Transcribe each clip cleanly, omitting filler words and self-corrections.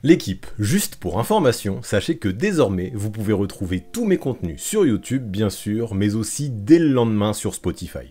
L'équipe, juste pour information, sachez que désormais, vous pouvez retrouver tous mes contenus sur YouTube, bien sûr, mais aussi dès le lendemain sur Spotify.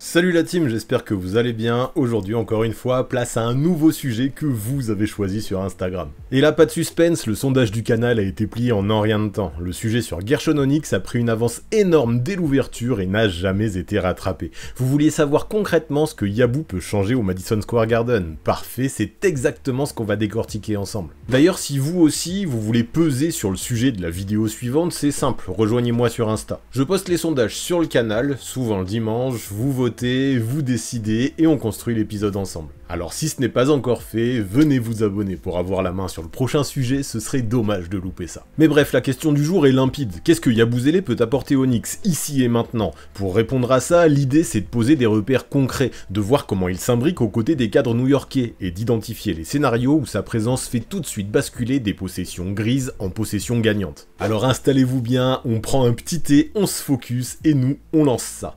Salut la team, j'espère que vous allez bien. Aujourd'hui, encore une fois, place à un nouveau sujet que vous avez choisi sur Instagram. Et là, pas de suspense, le sondage du canal a été plié en rien de temps. Le sujet sur Gershon Onyx a pris une avance énorme dès l'ouverture et n'a jamais été rattrapé. Vous vouliez savoir concrètement ce que Yabou peut changer au Madison Square Garden. Parfait, c'est exactement ce qu'on va décortiquer ensemble. D'ailleurs, si vous aussi, vous voulez peser sur le sujet de la vidéo suivante, c'est simple, rejoignez-moi sur Insta. Je poste les sondages sur le canal, souvent le dimanche, vous votez, vous décidez et on construit l'épisode ensemble. Alors si ce n'est pas encore fait, venez vous abonner pour avoir la main sur le prochain sujet, ce serait dommage de louper ça. Mais bref, la question du jour est limpide. Qu'est-ce que Yabusele peut apporter Onyx, ici et maintenant? Pour répondre à ça, l'idée c'est de poser des repères concrets, de voir comment il s'imbrique aux côtés des cadres new-yorkais, et d'identifier les scénarios où sa présence fait tout de suite basculer des possessions grises en possessions gagnantes. Alors installez-vous bien, on prend un petit thé, on se focus, et nous, on lance ça.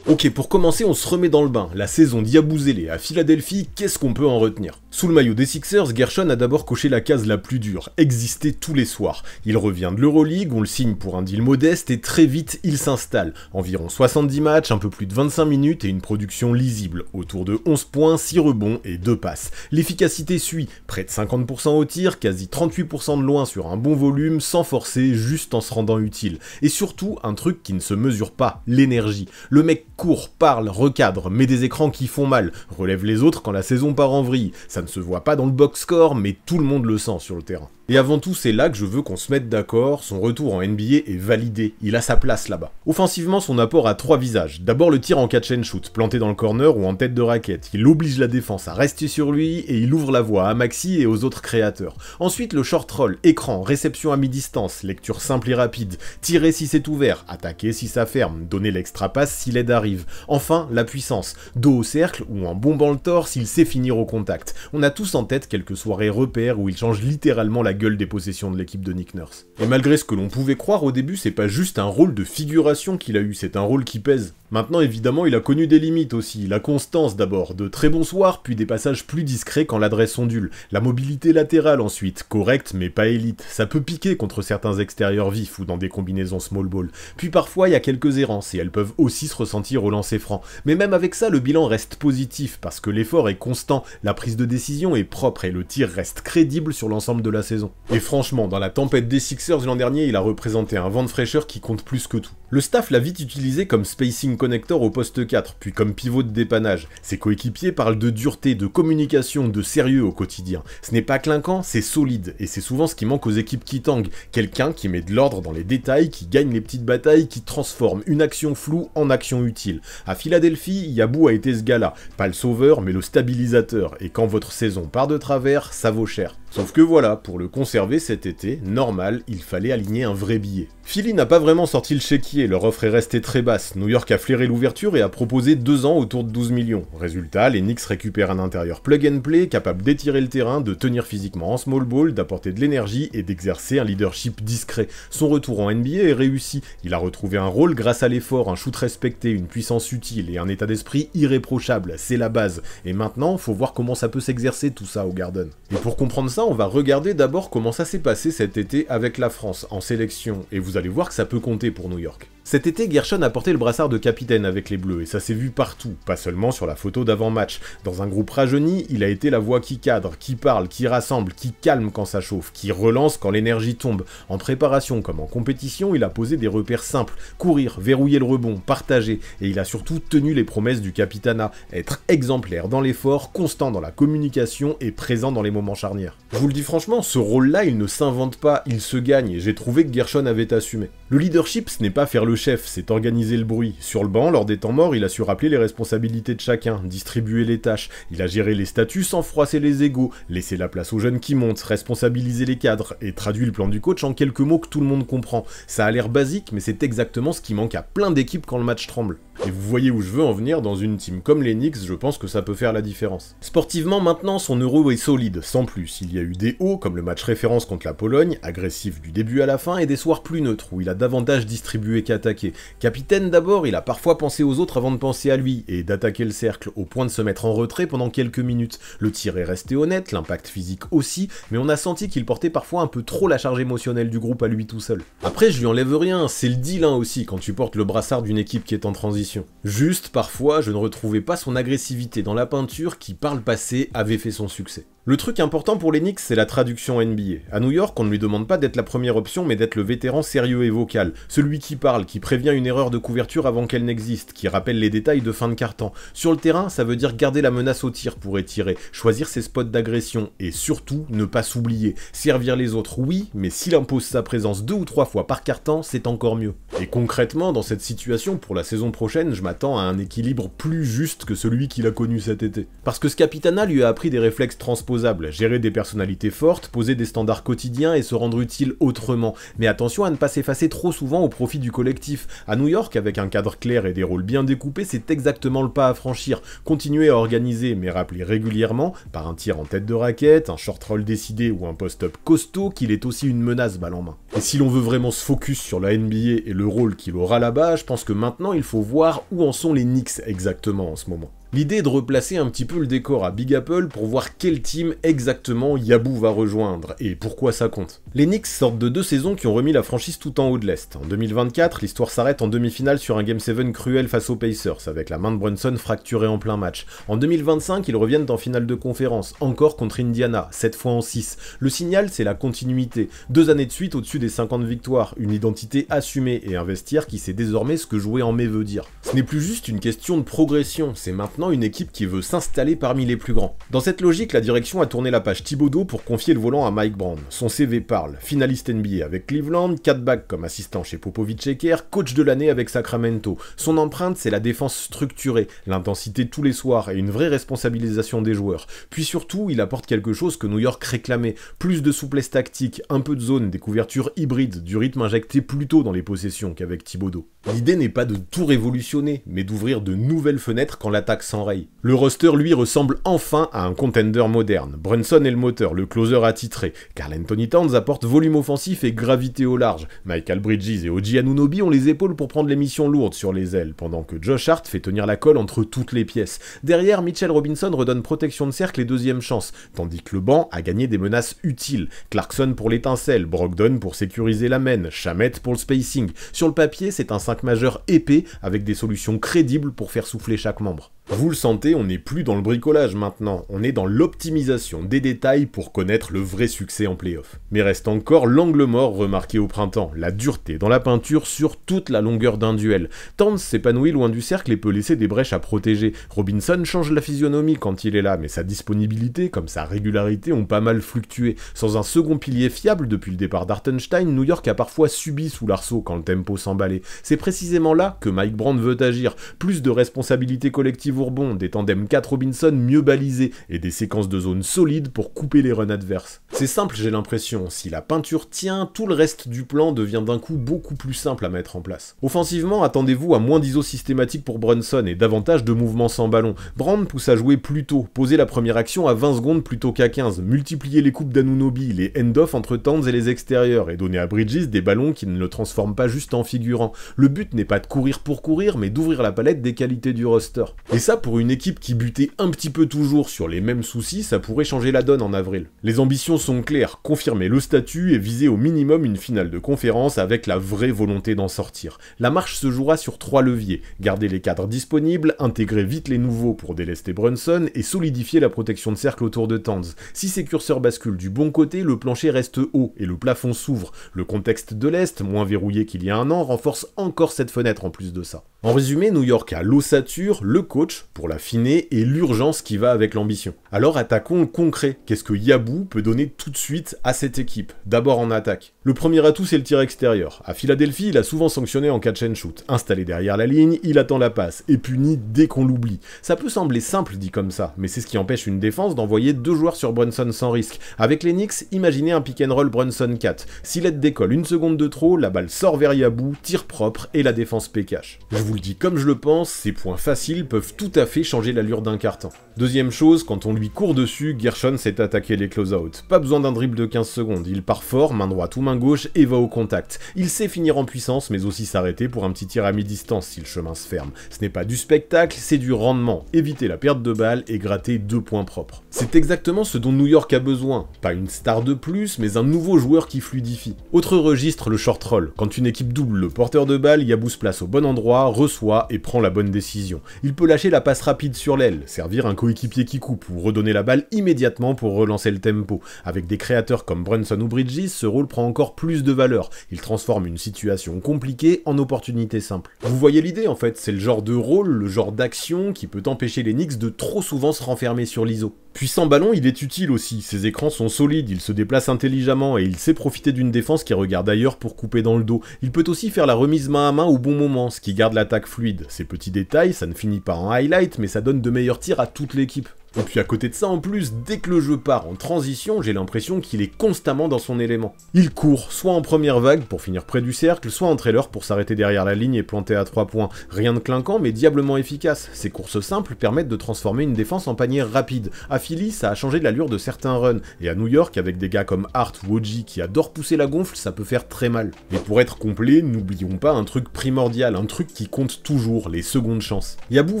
Ok, pour commencer, on se remet dans le bain. La saison d'Yabusele à Philadelphie, qu'est-ce qu'on peut en retenir? Sous le maillot des Sixers, Gershon a d'abord coché la case la plus dure, exister tous les soirs. Il revient de l'Euroleague, on le signe pour un deal modeste et très vite il s'installe. Environ 70 matchs, un peu plus de 25 minutes et une production lisible, autour de 11 points, 6 rebonds et 2 passes. L'efficacité suit, près de 50% au tir, quasi 38% de loin sur un bon volume, sans forcer, juste en se rendant utile. Et surtout, un truc qui ne se mesure pas, l'énergie. Le mec court, parle, recadre, met des écrans qui font mal, relève les autres quand la saison part en vrille. Ça ne se voit pas dans le box score, mais tout le monde le sent sur le terrain. Et avant tout, c'est là que je veux qu'on se mette d'accord, son retour en NBA est validé, il a sa place là-bas. Offensivement, son apport a 3 visages. D'abord le tir en catch and shoot, planté dans le corner ou en tête de raquette. Il oblige la défense à rester sur lui et il ouvre la voie à Maxi et aux autres créateurs. Ensuite le short roll, écran, réception à mi-distance, lecture simple et rapide, tirer si c'est ouvert, attaquer si ça ferme, donner l'extra passe si l'aide arrive. Enfin, la puissance, dos au cercle ou en bombant le torse, il sait finir au contact. On a tous en tête quelques soirées repères où il change littéralement la gueule des possessions de l'équipe de Nick Nurse. Et malgré ce que l'on pouvait croire au début, c'est pas juste un rôle de figuration qu'il a eu, c'est un rôle qui pèse. Maintenant évidemment il a connu des limites aussi, la constance d'abord, de très bons soirs, puis des passages plus discrets quand l'adresse ondule. La mobilité latérale ensuite, correcte mais pas élite, ça peut piquer contre certains extérieurs vifs ou dans des combinaisons small ball. Puis parfois il y a quelques errances et elles peuvent aussi se ressentir au lancer franc. Mais même avec ça le bilan reste positif parce que l'effort est constant, la prise de décision est propre et le tir reste crédible sur l'ensemble de la saison. Et franchement, dans la tempête des Sixers l'an dernier, il a représenté un vent de fraîcheur qui compte plus que tout. Le staff l'a vite utilisé comme spacing connector au poste 4, puis comme pivot de dépannage. Ses coéquipiers parlent de dureté, de communication, de sérieux au quotidien. Ce n'est pas clinquant, c'est solide, et c'est souvent ce qui manque aux équipes qui tanguent. Quelqu'un qui met de l'ordre dans les détails, qui gagne les petites batailles, qui transforme une action floue en action utile. À Philadelphie, Yabou a été ce gars-là. Pas le sauveur, mais le stabilisateur, et quand votre saison part de travers, ça vaut cher. Sauf que voilà, pour le conserver cet été, normal, il fallait aligner un vrai billet. Philly n'a pas vraiment sorti le chéquier, leur offre est restée très basse. New York a flairé l'ouverture et a proposé 2 ans autour de 12 millions. Résultat, les Knicks récupèrent un intérieur plug and play, capable d'étirer le terrain, de tenir physiquement en small ball, d'apporter de l'énergie et d'exercer un leadership discret. Son retour en NBA est réussi, il a retrouvé un rôle grâce à l'effort, un shoot respecté, une puissance utile et un état d'esprit irréprochable, c'est la base. Et maintenant, faut voir comment ça peut s'exercer tout ça au Garden. Et pour comprendre ça, on va regarder d'abord comment ça s'est passé cet été avec la France en sélection, et vous allez voir que ça peut compter pour New York. Cet été, Gershon a porté le brassard de capitaine avec les Bleus, et ça s'est vu partout, pas seulement sur la photo d'avant-match. Dans un groupe rajeuni, il a été la voix qui cadre, qui parle, qui rassemble, qui calme quand ça chauffe, qui relance quand l'énergie tombe. En préparation comme en compétition, il a posé des repères simples, courir, verrouiller le rebond, partager, et il a surtout tenu les promesses du capitanat, être exemplaire dans l'effort, constant dans la communication et présent dans les moments charnières. Je vous le dis franchement, ce rôle-là, il ne s'invente pas, il se gagne, et j'ai trouvé que Gershon avait assumé. Le leadership, ce n'est pas faire le le chef sait organiser le bruit. Sur le banc, lors des temps morts, il a su rappeler les responsabilités de chacun, distribuer les tâches. Il a géré les statuts sans froisser les égos, laisser la place aux jeunes qui montent, responsabiliser les cadres, et traduit le plan du coach en quelques mots que tout le monde comprend. Ça a l'air basique, mais c'est exactement ce qui manque à plein d'équipes quand le match tremble. Et vous voyez où je veux en venir, dans une team comme les Knicks, je pense que ça peut faire la différence. Sportivement maintenant, son euro est solide, sans plus. Il y a eu des hauts, comme le match référence contre la Pologne, agressif du début à la fin, et des soirs plus neutres, où il a davantage distribué qu'attaqué. Capitaine d'abord, il a parfois pensé aux autres avant de penser à lui, et d'attaquer le cercle, au point de se mettre en retrait pendant quelques minutes. Le tir est resté honnête, l'impact physique aussi, mais on a senti qu'il portait parfois un peu trop la charge émotionnelle du groupe à lui tout seul. Après, je lui enlève rien, c'est le deal aussi, quand tu portes le brassard d'une équipe qui est en transition. Juste, parfois, je ne retrouvais pas son agressivité dans la peinture qui, par le passé, avait fait son succès. Le truc important pour les Knicks, c'est la traduction NBA. À New York, on ne lui demande pas d'être la première option, mais d'être le vétéran sérieux et vocal. Celui qui parle, qui prévient une erreur de couverture avant qu'elle n'existe, qui rappelle les détails de fin de quart-temps. Sur le terrain, ça veut dire garder la menace au tir pour étirer, choisir ses spots d'agression, et surtout, ne pas s'oublier. Servir les autres, oui, mais s'il impose sa présence 2 ou 3 fois par quart-temps, c'est encore mieux. Et concrètement, dans cette situation, pour la saison prochaine, je m'attends à un équilibre plus juste que celui qu'il a connu cet été. Parce que ce Capitana lui a appris des réflexes transposés, gérer des personnalités fortes, poser des standards quotidiens et se rendre utile autrement. Mais attention à ne pas s'effacer trop souvent au profit du collectif. À New York, avec un cadre clair et des rôles bien découpés, c'est exactement le pas à franchir. Continuer à organiser, mais rappeler régulièrement, par un tir en tête de raquette, un short roll décidé ou un post-up costaud, qu'il est aussi une menace balle en main. Et si l'on veut vraiment se focus sur la NBA et le rôle qu'il aura là-bas, je pense que maintenant il faut voir où en sont les Knicks exactement en ce moment. L'idée est de replacer un petit peu le décor à Big Apple pour voir quel team exactement Yabou va rejoindre, et pourquoi ça compte. Les Knicks sortent de 2 saisons qui ont remis la franchise tout en haut de l'Est. En 2024, l'histoire s'arrête en demi-finale sur un Game 7 cruel face aux Pacers, avec la main de Brunson fracturée en plein match. En 2025, ils reviennent en finale de conférence, encore contre Indiana, cette fois en 6. Le signal, c'est la continuité. 2 années de suite au-dessus des 50 victoires, une identité assumée et un vestiaire qui sait désormais ce que jouer en mai veut dire. Ce n'est plus juste une question de progression, c'est maintenant une équipe qui veut s'installer parmi les plus grands. Dans cette logique, la direction a tourné la page Thibodeau pour confier le volant à Mike Brown. Son CV parle, finaliste NBA avec Cleveland, 4 bacs comme assistant chez Popovich et Kerr, coach de l'année avec Sacramento. Son empreinte, c'est la défense structurée, l'intensité tous les soirs et une vraie responsabilisation des joueurs. Puis surtout, il apporte quelque chose que New York réclamait, plus de souplesse tactique, un peu de zone, des couvertures hybrides, du rythme injecté plus tôt dans les possessions qu'avec Thibodeau. L'idée n'est pas de tout révolutionner, mais d'ouvrir de nouvelles fenêtres quand l'attaque s'enraye. Le roster, lui, ressemble enfin à un contender moderne. Brunson est le moteur, le closer attitré. Karl Anthony Towns apporte volume offensif et gravité au large. Michael Bridges et OG Anunoby ont les épaules pour prendre les missions lourdes sur les ailes, pendant que Josh Hart fait tenir la colle entre toutes les pièces. Derrière, Mitchell Robinson redonne protection de cercle et deuxième chance, tandis que le banc a gagné des menaces utiles. Clarkson pour l'étincelle, Brogdon pour sécuriser la main, Shamet pour le spacing. Sur le papier, c'est un 5 majeur épais, avec des solutions crédibles pour faire souffler chaque membre. Vous le sentez, on n'est plus dans le bricolage maintenant, on est dans l'optimisation des détails pour connaître le vrai succès en play-off. Mais reste encore l'angle mort remarqué au printemps, la dureté dans la peinture sur toute la longueur d'un duel. Towns s'épanouit loin du cercle et peut laisser des brèches à protéger. Robinson change la physionomie quand il est là, mais sa disponibilité comme sa régularité ont pas mal fluctué. Sans un second pilier fiable depuis le départ d'Hartenstein, New York a parfois subi sous l'arceau quand le tempo s'emballait. C'est précisément là que Mike Brown veut agir, plus de responsabilité collective au rebond, des tandems 4 Robinson mieux balisés et des séquences de zones solides pour couper les runs adverses. C'est simple, j'ai l'impression, si la peinture tient, tout le reste du plan devient d'un coup beaucoup plus simple à mettre en place. Offensivement, attendez-vous à moins d'ISO systématique pour Brunson et davantage de mouvements sans ballon. Brown pousse à jouer plus tôt, poser la première action à 20 secondes plutôt qu'à 15, multiplier les coupes d'Anunoby, les end-off entre Towns et les extérieurs, et donner à Bridges des ballons qui ne le transforment pas juste en figurant. Le but n'est pas de courir pour courir, mais d'ouvrir la palette des qualités du roster. Et ça, pour une équipe qui butait un petit peu toujours sur les mêmes soucis, ça pourrait changer la donne en avril. Les ambitions sont claires, confirmer le statut et viser au minimum une finale de conférence avec la vraie volonté d'en sortir. La marche se jouera sur 3 leviers, garder les cadres disponibles, intégrer vite les nouveaux pour délester Brunson et solidifier la protection de cercle autour de Towns. Si ces curseurs basculent du bon côté, le plancher reste haut et le plafond s'ouvre. Le contexte de l'Est, moins verrouillé qu'il y a un an, renforce encore cette fenêtre en plus de ça. En résumé, New York a l'ossature, le coach, coach pour l'affiner et l'urgence qui va avec l'ambition. Alors attaquons le concret. Qu'est-ce que Yabou peut donner tout de suite à cette équipe? D'abord en attaque. Le premier atout, c'est le tir extérieur. À Philadelphie, il a souvent sanctionné en catch and shoot. Installé derrière la ligne, il attend la passe et puni dès qu'on l'oublie. Ça peut sembler simple dit comme ça, mais c'est ce qui empêche une défense d'envoyer 2 joueurs sur Brunson sans risque. Avec les Knicks, imaginez un pick and roll Brunson-4. Si l'aide décolle une seconde de trop, la balle sort vers Yabou, tir propre et la défense pécache. Je vous le dis comme je le pense, ces points faciles peuvent tout à fait changer l'allure d'un carton. Deuxième chose, quand on lui court dessus, Gershon sait attaquer les close-out. Pas besoin d'un dribble de 15 secondes, il part fort, main droite ou main gauche et va au contact. Il sait finir en puissance mais aussi s'arrêter pour un petit tir à mi-distance si le chemin se ferme. Ce n'est pas du spectacle, c'est du rendement. Éviter la perte de balle et gratter 2 points propres. C'est exactement ce dont New York a besoin. Pas une star de plus, mais un nouveau joueur qui fluidifie. Autre registre, le short roll. Quand une équipe double le porteur de balle, Yabou se place au bon endroit, reçoit et prend la bonne décision. Il peut lâcher la passe rapide sur l'aile, servir un coéquipier qui coupe ou redonner la balle immédiatement pour relancer le tempo. Avec des créateurs comme Brunson ou Bridges, ce rôle prend encore plus de valeur. Il transforme une situation compliquée en opportunité simple. Vous voyez l'idée en fait, c'est le genre de rôle, le genre d'action qui peut empêcher les Knicks de trop souvent se renfermer sur l'ISO. Puis sans ballon, il est utile aussi, ses écrans sont solides, il se déplace intelligemment et il sait profiter d'une défense qui regarde ailleurs pour couper dans le dos. Il peut aussi faire la remise main à main au bon moment, ce qui garde l'attaque fluide. Ces petits détails, ça ne finit pas en highlight, mais ça donne de meilleurs tirs à toute l'équipe. Et puis à côté de ça en plus, dès que le jeu part en transition, j'ai l'impression qu'il est constamment dans son élément. Il court, soit en première vague pour finir près du cercle, soit en trailer pour s'arrêter derrière la ligne et planter à 3 points. Rien de clinquant mais diablement efficace. Ces courses simples permettent de transformer une défense en panier rapide. À Philly, ça a changé l'allure de certains runs, et à New York, avec des gars comme Hart ou OG qui adorent pousser la gonfle, ça peut faire très mal. Mais pour être complet, n'oublions pas un truc primordial, un truc qui compte toujours, les secondes chances. Yabou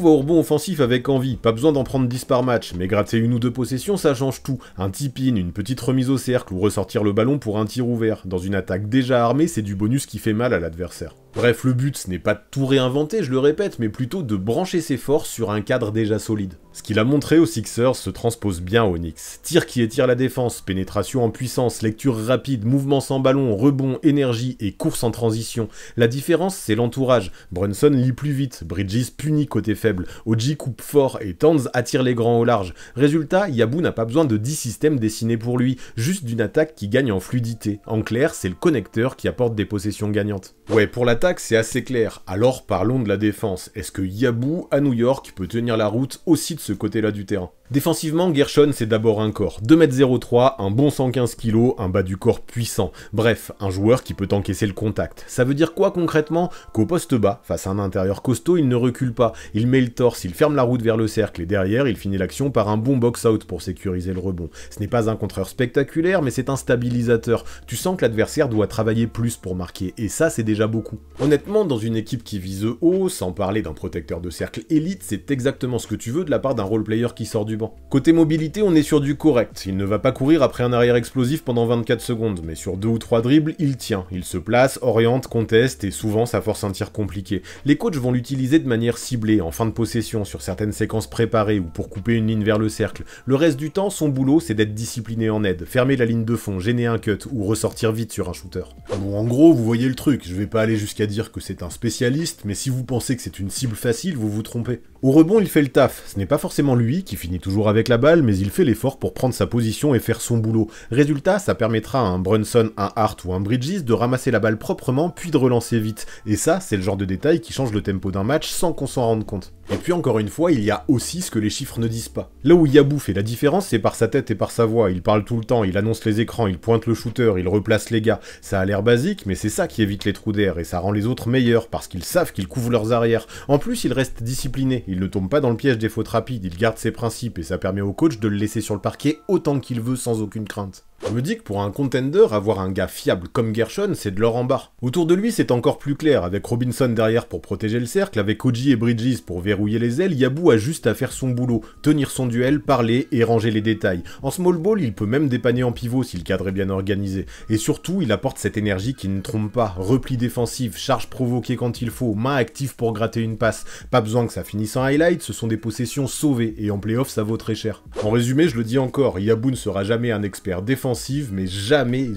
va au rebond offensif avec envie, pas besoin d'en prendre 10 par match, mais gratter 1 ou 2 possessions, ça change tout. Un tip-in, une petite remise au cercle ou ressortir le ballon pour un tir ouvert. Dans une attaque déjà armée, c'est du bonus qui fait mal à l'adversaire. Bref, le but, ce n'est pas de tout réinventer, je le répète, mais plutôt de brancher ses forces sur un cadre déjà solide. Ce qu'il a montré aux Sixers se transpose bien aux Knicks. Tir qui étire la défense, pénétration en puissance, lecture rapide, mouvement sans ballon, rebond, énergie et course en transition. La différence, c'est l'entourage. Brunson lit plus vite, Bridges punit côté faible, OG coupe fort et Towns attire les grands au large. Résultat, Yabou n'a pas besoin de 10 systèmes dessinés pour lui, juste d'une attaque qui gagne en fluidité. En clair, c'est le connecteur qui apporte des possessions gagnantes. Ouais, pour l'attaque, c'est assez clair. Alors parlons de la défense. Est-ce que Yabou, à New York, peut tenir la route aussi de ce côté-là du terrain? Défensivement, Gershon, c'est d'abord un corps. 2m03, un bon 115 kg, un bas du corps puissant. Bref, un joueur qui peut encaisser le contact. Ça veut dire quoi concrètement? Qu'au poste bas, face à un intérieur costaud, il ne recule pas. Il met le torse, il ferme la route vers le cercle et derrière, il finit l'action par un bon box-out pour sécuriser le rebond. Ce n'est pas un contreur spectaculaire, mais c'est un stabilisateur. Tu sens que l'adversaire doit travailler plus pour marquer, et ça, c'est déjà beaucoup. Honnêtement, dans une équipe qui vise haut, sans parler d'un protecteur de cercle élite, c'est exactement ce que tu veux de la part d'un role-player qui sort du banc. Côté mobilité, on est sur du correct. Il ne va pas courir après un arrière explosif pendant 24 secondes, mais sur 2 ou 3 dribbles, il tient. Il se place, oriente, conteste, et souvent ça force un tir compliqué. Les coachs vont l'utiliser de manière ciblée, en fin de possession, sur certaines séquences préparées, ou pour couper une ligne vers le cercle. Le reste du temps, son boulot, c'est d'être discipliné en aide, fermer la ligne de fond, gêner un cut, ou ressortir vite sur un shooter. Bon, en gros, vous voyez le truc, je vais pas aller jusqu'à dire que c'est un spécialiste, mais si vous pensez que c'est une cible facile, vous vous trompez. Au rebond, il fait le taf. Ce n'est pas forcément lui qui finit toujours avec la balle, mais il fait l'effort pour prendre sa position et faire son boulot. Résultat, ça permettra à un Brunson, un Hart ou un Bridges de ramasser la balle proprement puis de relancer vite. Et ça, c'est le genre de détail qui change le tempo d'un match sans qu'on s'en rende compte. Et puis encore une fois, il y a aussi ce que les chiffres ne disent pas. Là où Yabou fait la différence, c'est par sa tête et par sa voix. Il parle tout le temps, il annonce les écrans, il pointe le shooter, il replace les gars. Ça a l'air basique, mais c'est ça qui évite les trous d'air et ça rend les autres meilleurs parce qu'ils savent qu'ils couvrent leurs arrières. En plus, il reste discipliné, il ne tombe pas dans le piège des fautes rapides, il garde ses principes et ça permet au coach de le laisser sur le parquet autant qu'il veut sans aucune crainte. Je me dis que pour un contender, avoir un gars fiable comme Gershon, c'est de l'or en barre. Autour de lui, c'est encore plus clair, avec Robinson derrière pour protéger le cercle, avec OG et Bridges pour verrouiller les ailes, Yabou a juste à faire son boulot, tenir son duel, parler et ranger les détails. En small ball, il peut même dépanner en pivot si le cadre est bien organisé. Et surtout, il apporte cette énergie qui ne trompe pas, repli défensif, charge provoquée quand il faut, main active pour gratter une passe. Pas besoin que ça finisse en highlight, ce sont des possessions sauvées, et en playoff, ça vaut très cher. En résumé, je le dis encore, Yabou ne sera jamais un expert défensif, mais jamais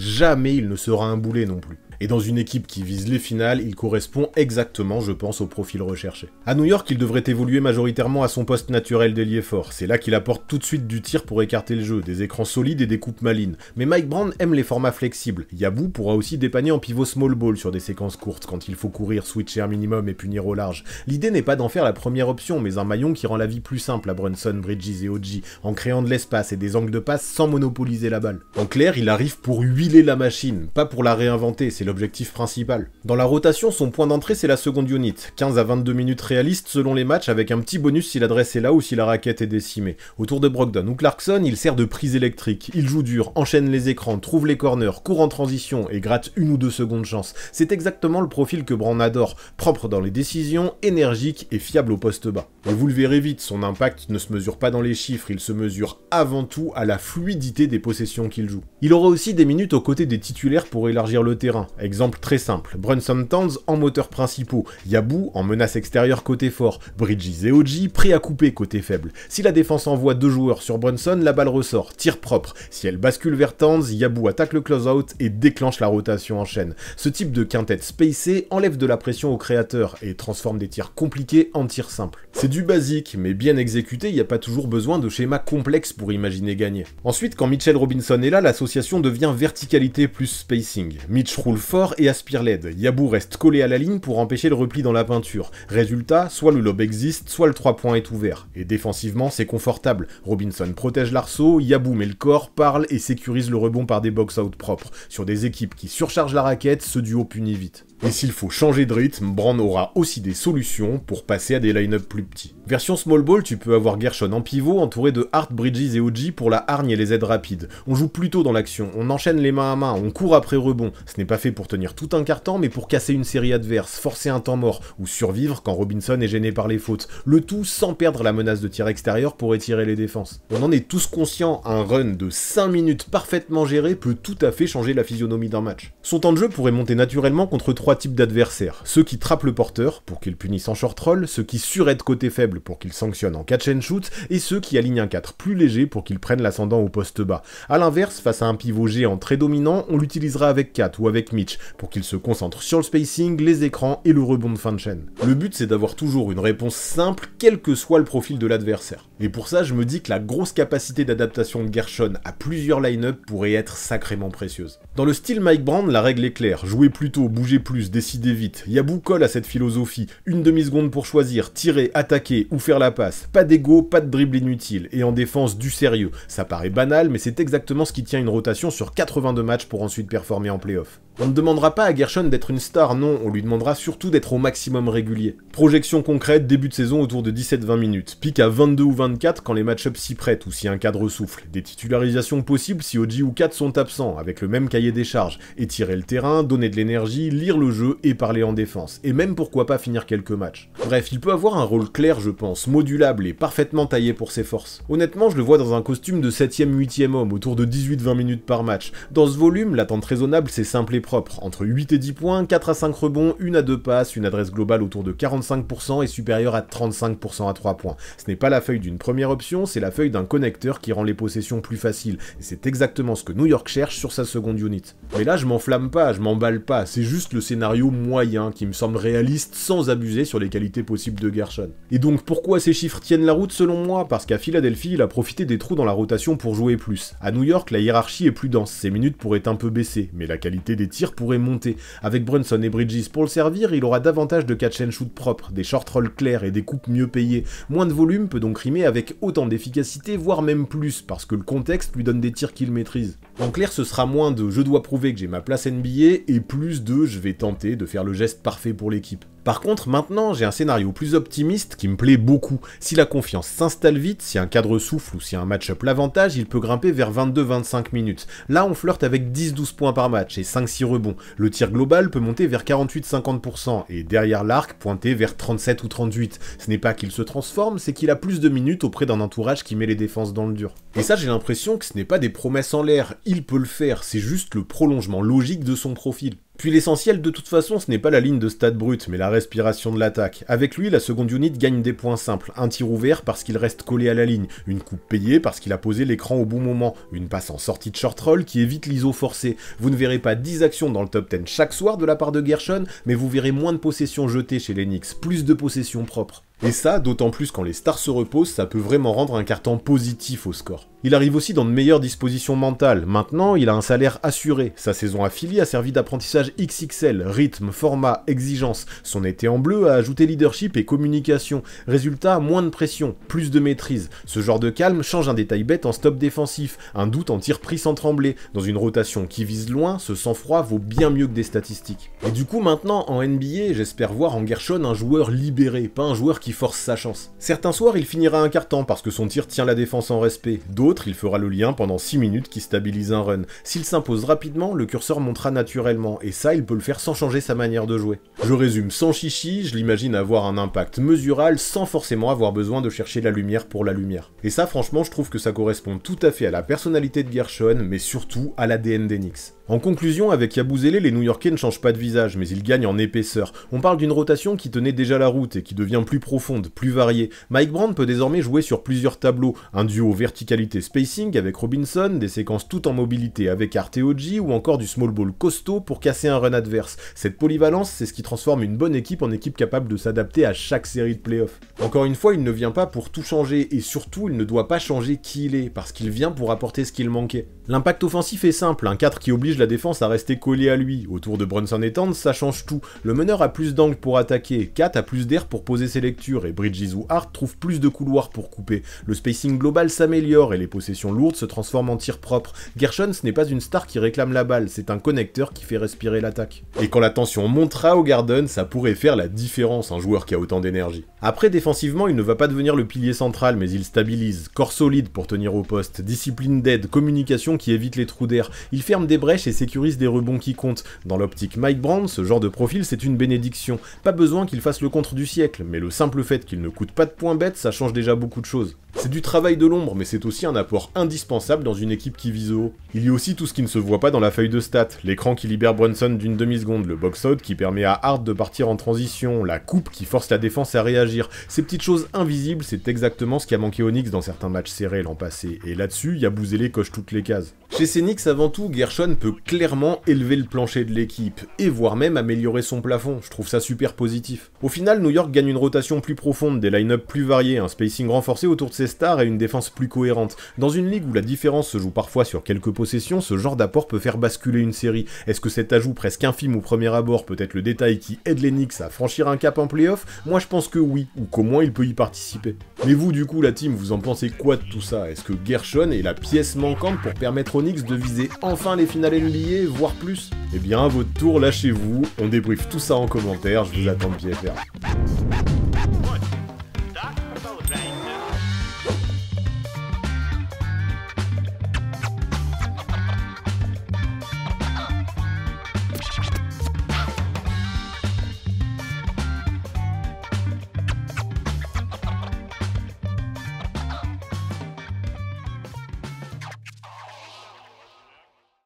il ne sera un boulet non plus. Et dans une équipe qui vise les finales, il correspond exactement, je pense, au profil recherché. À New York, il devrait évoluer majoritairement à son poste naturel d'ailier fort. C'est là qu'il apporte tout de suite du tir pour écarter le jeu, des écrans solides et des coupes malines. Mais Mike Brown aime les formats flexibles. Yabou pourra aussi dépanner en pivot small ball sur des séquences courtes quand il faut courir, switcher un minimum et punir au large. L'idée n'est pas d'en faire la première option, mais un maillon qui rend la vie plus simple à Brunson, Bridges et OG, en créant de l'espace et des angles de passe sans monopoliser la balle. En clair, il arrive pour huiler la machine, pas pour la réinventer, c'est l'objectif principal. Dans la rotation, son point d'entrée c'est la seconde unit, 15 à 22 minutes réalistes selon les matchs, avec un petit bonus si l'adresse est là ou si la raquette est décimée. Autour de Brogdon ou Clarkson, il sert de prise électrique, il joue dur, enchaîne les écrans, trouve les corners, court en transition et gratte 1 ou 2 secondes chance. C'est exactement le profil que Brown adore, propre dans les décisions, énergique et fiable au poste bas. Et vous le verrez vite, son impact ne se mesure pas dans les chiffres, il se mesure avant tout à la fluidité des possessions qu'il joue. Il aura aussi des minutes aux côtés des titulaires pour élargir le terrain. Exemple très simple, Brunson Towns en moteurs principaux, Yabou en menace extérieure côté fort, Bridges et OG prêts à couper côté faible. Si la défense envoie 2 joueurs sur Brunson, la balle ressort, tir propre. Si elle bascule vers Towns, Yabou attaque le close-out et déclenche la rotation en chaîne. Ce type de quintette spacée enlève de la pression au créateur et transforme des tirs compliqués en tirs simples. C'est du basique, mais bien exécuté, il n'y a pas toujours besoin de schémas complexes pour imaginer gagner. Ensuite, quand Mitchell Robinson est là, l'association devient verticalité plus spacing. Mitch roule fort et aspire l'aide. Yabou reste collé à la ligne pour empêcher le repli dans la peinture. Résultat, soit le lob existe, soit le 3 points est ouvert. Et défensivement, c'est confortable. Robinson protège l'arceau, Yabou met le corps, parle et sécurise le rebond par des box-out propres. Sur des équipes qui surchargent la raquette, ce duo punit vite. Et s'il faut changer de rythme, Brown aura aussi des solutions pour passer à des line-up plus petits. Version small ball, tu peux avoir Gershon en pivot entouré de Hart, Bridges et OG pour la hargne et les aides rapides. On joue plutôt dans l'action, on enchaîne les mains à main, on court après rebond. Ce n'est pas fait pour tenir tout un quart-temps, mais pour casser une série adverse, forcer un temps mort, ou survivre quand Robinson est gêné par les fautes. Le tout sans perdre la menace de tir extérieur pour étirer les défenses. On en est tous conscients, un run de 5 minutes parfaitement géré peut tout à fait changer la physionomie d'un match. Son temps de jeu pourrait monter naturellement contre 3 types d'adversaires. Ceux qui trappent le porteur, pour qu'il punisse en short roll, ceux qui suraident côté faible pour qu'il sanctionne en catch and shoot, et ceux qui alignent un 4 plus léger pour qu'il prenne l'ascendant au poste bas. A l'inverse, face à un pivot géant très dominant, on l'utilisera avec Kat ou avec Mitch, pour qu'il se concentre sur le spacing, les écrans et le rebond de fin de chaîne. Le but c'est d'avoir toujours une réponse simple, quel que soit le profil de l'adversaire. Et pour ça, je me dis que la grosse capacité d'adaptation de Gershon à plusieurs line-up pourrait être sacrément précieuse. Dans le style Mike Brown, la règle est claire, jouer plus tôt, bouger plus, décider vite. Yabou colle à cette philosophie, une demi-seconde pour choisir, tirer, attaquer ou faire la passe. Pas d'ego, pas de dribble inutile, et en défense du sérieux. Ça paraît banal, mais c'est exactement ce qui tient une rotation sur 82 matchs pour ensuite performer en play-off. On ne demandera pas à Gershon d'être une star, non, on lui demandera surtout d'être au maximum régulier. Projection concrète, début de saison autour de 17-20 minutes, pic à 22 ou 24 quand les match-ups s'y prêtent ou si un cadre souffle, des titularisations possibles si OG ou Kat sont absents, avec le même cahier des charges, étirer le terrain, donner de l'énergie, lire le jeu et parler en défense, et même pourquoi pas finir quelques matchs. Bref, il peut avoir un rôle clair je pense, modulable et parfaitement taillé pour ses forces. Honnêtement, je le vois dans un costume de 7ème, 8ème homme, autour de 18-20 minutes par match. Dans ce volume, l'attente raisonnable c'est simple et propre, entre 8 et 10 points, 4 à 5 rebonds, 1 à 2 passes, une adresse globale autour de 45% et supérieure à 35% à 3 points. Ce n'est pas la feuille d'une première option, c'est la feuille d'un connecteur qui rend les possessions plus faciles, et c'est exactement ce que New York cherche sur sa seconde unit. Mais là je m'enflamme pas, je m'emballe pas, c'est juste le scénario moyen qui me semble réaliste sans abuser sur les qualités possibles de Gershon. Et donc pourquoi ces chiffres tiennent la route selon moi? Parce qu'à Philadelphie, il a profité des trous dans la rotation pour jouer plus. À New York, la hiérarchie est plus dense, ses minutes pourraient un peu baisser, mais la qualité des tirs pourrait monter. Avec Brunson et Bridges pour le servir, il aura davantage de catch and shoot propres, des short rolls clairs et des coupes mieux payées. Moins de volume peut donc rimer avec autant d'efficacité, voire même plus, parce que le contexte lui donne des tirs qu'il maîtrise. En clair, ce sera moins de « je dois prouver que j'ai ma place NBA » et plus de « je vais tenter de faire le geste parfait pour l'équipe ». Par contre, maintenant, j'ai un scénario plus optimiste qui me plaît beaucoup. Si la confiance s'installe vite, si un cadre souffle ou si un match-up l'avantage, il peut grimper vers 22-25 minutes. Là, on flirte avec 10-12 points par match et 5-6 rebonds. Le tir global peut monter vers 48-50% et derrière l'arc, pointer vers 37 ou 38. Ce n'est pas qu'il se transforme, c'est qu'il a plus de minutes auprès d'un entourage qui met les défenses dans le dur. Et ça, j'ai l'impression que ce n'est pas des promesses en l'air, il peut le faire, c'est juste le prolongement logique de son profil. Puis l'essentiel de toute façon, ce n'est pas la ligne de stats brute, mais la respiration de l'attaque. Avec lui, la seconde unit gagne des points simples, un tir ouvert parce qu'il reste collé à la ligne, une coupe payée parce qu'il a posé l'écran au bon moment, une passe en sortie de short roll qui évite l'ISO forcé. Vous ne verrez pas 10 actions dans le top 10 chaque soir de la part de Gershon, mais vous verrez moins de possessions jetées chez les Knicks, plus de possessions propres. Et ça, d'autant plus quand les stars se reposent, ça peut vraiment rendre un carton positif au score. Il arrive aussi dans de meilleures dispositions mentales. Maintenant, il a un salaire assuré. Sa saison à Philly a servi d'apprentissage XXL, rythme, format, exigence. Son été en bleu a ajouté leadership et communication. Résultat, moins de pression, plus de maîtrise. Ce genre de calme change un détail bête en stop défensif, un doute en tir pris sans trembler. Dans une rotation qui vise loin, ce sang-froid vaut bien mieux que des statistiques. Et du coup, maintenant, en NBA, j'espère voir en Gershon un joueur libéré, pas un joueur qui force sa chance. Certains soirs, il finira un quart-temps parce que son tir tient la défense en respect. D'autres, il fera le lien pendant 6 minutes qui stabilise un run. S'il s'impose rapidement, le curseur montera naturellement, et ça, il peut le faire sans changer sa manière de jouer. Je résume sans chichi, je l'imagine avoir un impact mesurable sans forcément avoir besoin de chercher la lumière pour la lumière. Et ça, franchement, je trouve que ça correspond tout à fait à la personnalité de Gershon, mais surtout à l'ADN des Knicks. En conclusion, avec Yabusele, les New-Yorkais ne changent pas de visage, mais ils gagnent en épaisseur. On parle d'une rotation qui tenait déjà la route et qui devient plus profonde, plus variée. Mike Brown peut désormais jouer sur plusieurs tableaux, un duo verticalité-spacing avec Robinson, des séquences tout en mobilité avec Art et OG, ou encore du small ball costaud pour casser un run adverse. Cette polyvalence, c'est ce qui transforme une bonne équipe en équipe capable de s'adapter à chaque série de playoffs. Encore une fois, il ne vient pas pour tout changer, et surtout, il ne doit pas changer qui il est, parce qu'il vient pour apporter ce qu'il manquait. L'impact offensif est simple, un 4 qui oblige la défense à rester collé à lui. Autour de Brunson et Towns, ça change tout. Le meneur a plus d'angles pour attaquer, Kat a plus d'air pour poser ses lectures, et Bridges ou Hart trouvent plus de couloirs pour couper. Le spacing global s'améliore, et les possessions lourdes se transforment en tirs propres. Gershon, ce n'est pas une star qui réclame la balle, c'est un connecteur qui fait respirer l'attaque. Et quand la tension montera au Garden, ça pourrait faire la différence, un joueur qui a autant d'énergie. Après, défensivement, il ne va pas devenir le pilier central, mais il stabilise. Corps solide pour tenir au poste, discipline d'aide, communication qui évite les trous d'air. Il ferme des brèches et sécurise des rebonds qui comptent. Dans l'optique Mike Brown, ce genre de profil, c'est une bénédiction. Pas besoin qu'il fasse le contre du siècle, mais le simple fait qu'il ne coûte pas de points bêtes, ça change déjà beaucoup de choses. C'est du travail de l'ombre, mais c'est aussi un apport indispensable dans une équipe qui vise haut. Il y a aussi tout ce qui ne se voit pas dans la feuille de stats, l'écran qui libère Brunson d'une demi-seconde, le box-out qui permet à Hart de partir en transition, la coupe qui force la défense à réagir. Ces petites choses invisibles, c'est exactement ce qui a manqué aux Knicks dans certains matchs serrés l'an passé, et là-dessus, Yabusele coche toutes les cases. Chez ces Knicks, avant tout, Gershon peut clairement élever le plancher de l'équipe, et voire même améliorer son plafond, je trouve ça super positif. Au final, New York gagne une rotation plus profonde, des line-up plus variés, un spacing renforcé autour de ses stars et une défense plus cohérente. Dans une ligue où la différence se joue parfois sur quelques possessions, ce genre d'apport peut faire basculer une série. Est-ce que cet ajout presque infime au premier abord peut être le détail qui aide les Knicks à franchir un cap en playoff? Moi je pense que oui, ou qu'au moins il peut y participer. Mais vous du coup la team, vous en pensez quoi de tout ça? Est-ce que Gershon est la pièce manquante pour permettre aux Knicks de viser enfin les finales NBA, voire plus? Eh bien à votre tour, lâchez-vous, on débriefe tout ça en commentaire, je vous attends de pied ferme.